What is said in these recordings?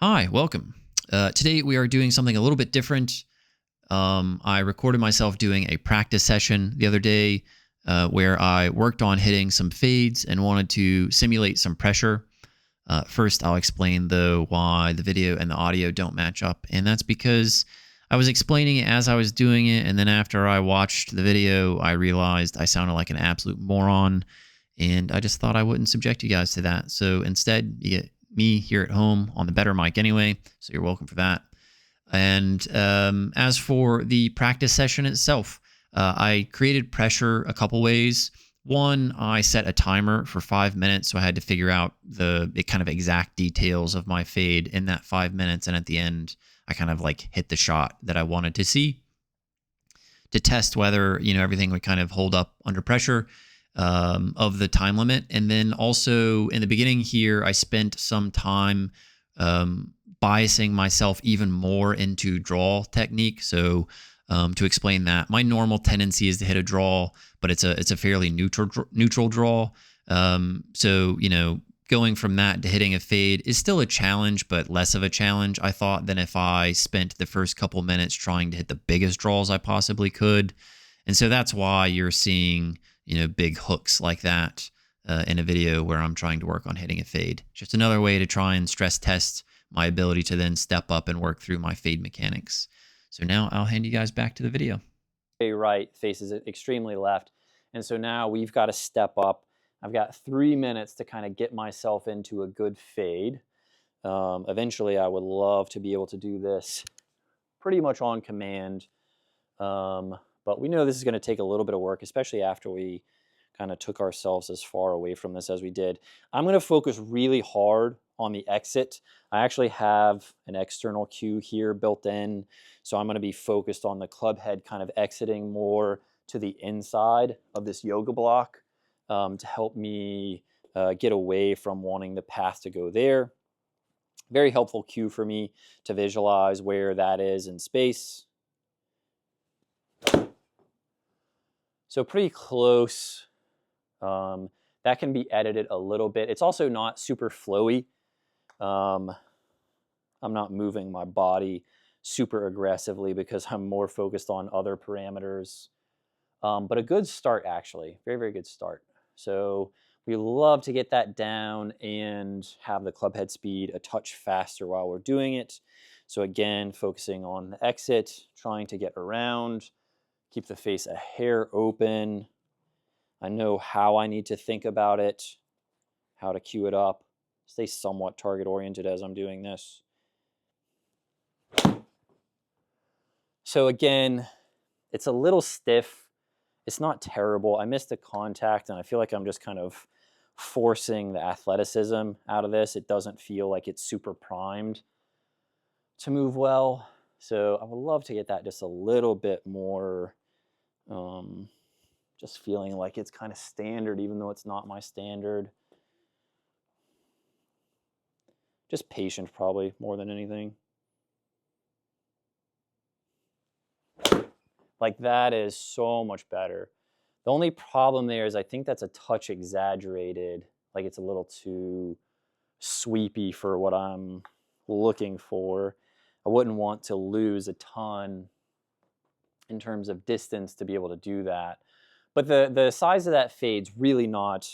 Hi, welcome. Today we are doing something a little bit different. I recorded myself doing a practice session the other day where I worked on hitting some fades and wanted to simulate some pressure. First, I'll explain though why the video and the audio don't match up, and that's because I was explaining it as I was doing it, and then after I watched the video, I realized I sounded like an absolute moron, and I just thought I wouldn't subject you guys to that. So instead, you get me here at home on the better mic anyway, so you're welcome for that. And as for the practice session itself, I created pressure a couple ways. One, I set a timer for 5 minutes, so I had to figure out the kind of exact details of my fade in that 5 minutes, and at the end, I kind of like hit the shot that I wanted to see to test whether everything would kind of hold up under pressure of the time limit. And then also in the beginning here, I spent some time biasing myself even more into draw technique. So to explain that, my normal tendency is to hit a draw, but it's a fairly neutral draw. So going from that to hitting a fade is still a challenge, but less of a challenge, I thought, than if I spent the first couple minutes trying to hit the biggest draws I possibly could. And so that's why you're seeing big hooks like that in a video where I'm trying to work on hitting a fade. Just another way to try and stress test my ability to then step up and work through my fade mechanics. So now I'll hand you guys back to the video. Right faces extremely left. And so now we've got to step up. I've got 3 minutes to kind of get myself into a good fade. Eventually, I would love to be able to do this pretty much on command. But we know this is going to take a little bit of work, especially after we kind of took ourselves as far away from this as we did. I'm going to focus really hard on the exit. I actually have an external cue here built in, so I'm going to be focused on the club head kind of exiting more to the inside of this yoga block to help me get away from wanting the path to go there. Very helpful cue for me to visualize where that is in space. So pretty close. That can be edited a little bit. It's also not super flowy. I'm not moving my body super aggressively because I'm more focused on other parameters. But a good start, actually. Very, very good start. So we love to get that down and have the club head speed a touch faster while we're doing it. So again, focusing on the exit, trying to get around, keep the face a hair open. I know how I need to think about it, how to cue it up. Stay somewhat target oriented as I'm doing this. So again, it's a little stiff. It's not terrible. I missed a contact and I feel like I'm just kind of forcing the athleticism out of this. It doesn't feel like it's super primed to move well. So I would love to get that just a little bit more, just feeling like it's kind of standard, even though it's not my standard. Just patient, probably, more than anything. Like, that is so much better. The only problem there is I think that's a touch exaggerated. Like, it's a little too sweepy for what I'm looking for. I wouldn't want to lose a ton in terms of distance to be able to do that. But the size of that fade's really not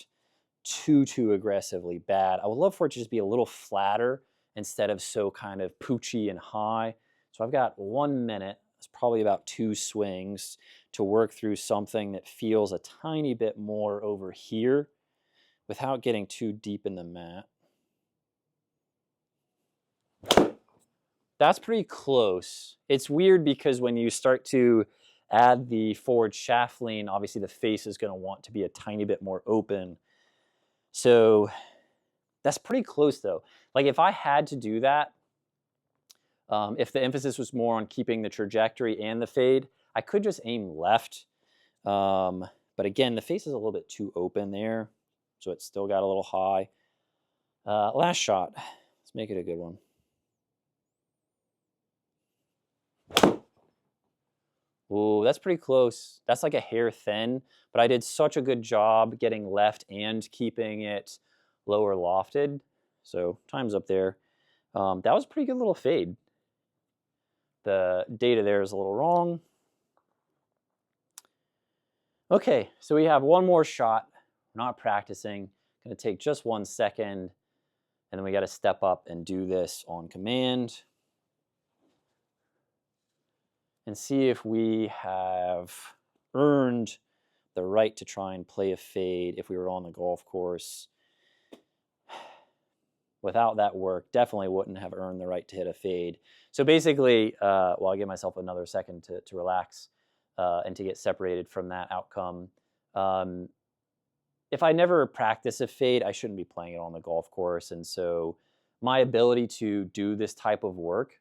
too aggressively bad. I would love for it to just be a little flatter instead of so kind of poochy and high. So I've got 1 minute. It's probably about 2 swings to work through something that feels a tiny bit more over here without getting too deep in the mat. That's pretty close. It's weird because when you start to add the forward shaft lean, obviously the face is going to want to be a tiny bit more open. So that's pretty close though. Like, if I had to do that, if the emphasis was more on keeping the trajectory and the fade, I could just aim left. But again, the face is a little bit too open there, so it's still got a little high. Last shot. Let's make it a good one. Ooh, that's pretty close. That's like a hair thin, but I did such a good job getting left and keeping it lower lofted. So time's up there. That was a pretty good little fade. The data there is a little wrong. Okay, so we have one more shot. We're not practicing. Going to take just 1 second, and then we got to step up and do this on command and see if we have earned the right to try and play a fade if we were on the golf course. Without that work, definitely wouldn't have earned the right to hit a fade. So basically, well, I'll give myself another second to relax and to get separated from that outcome. If I never practice a fade, I shouldn't be playing it on the golf course. And so my ability to do this type of work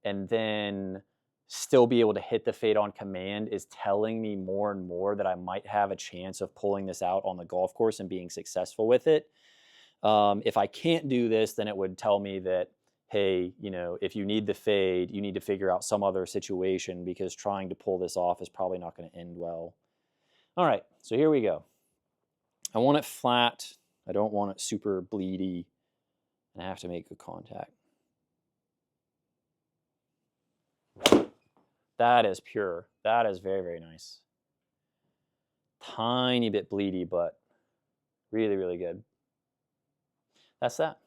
and then still be able to hit the fade on command is telling me more and more that I might have a chance of pulling this out on the golf course and being successful with it. If I can't do this, then it would tell me that, hey, you know, if you need the fade, you need to figure out some other situation because trying to pull this off is probably not going to end well. All right, so here we go. I want it flat. I don't want it super bleedy. And I have to make good contact. That is pure. That is very, very nice. Tiny bit bleedy, but really, really good. That's that.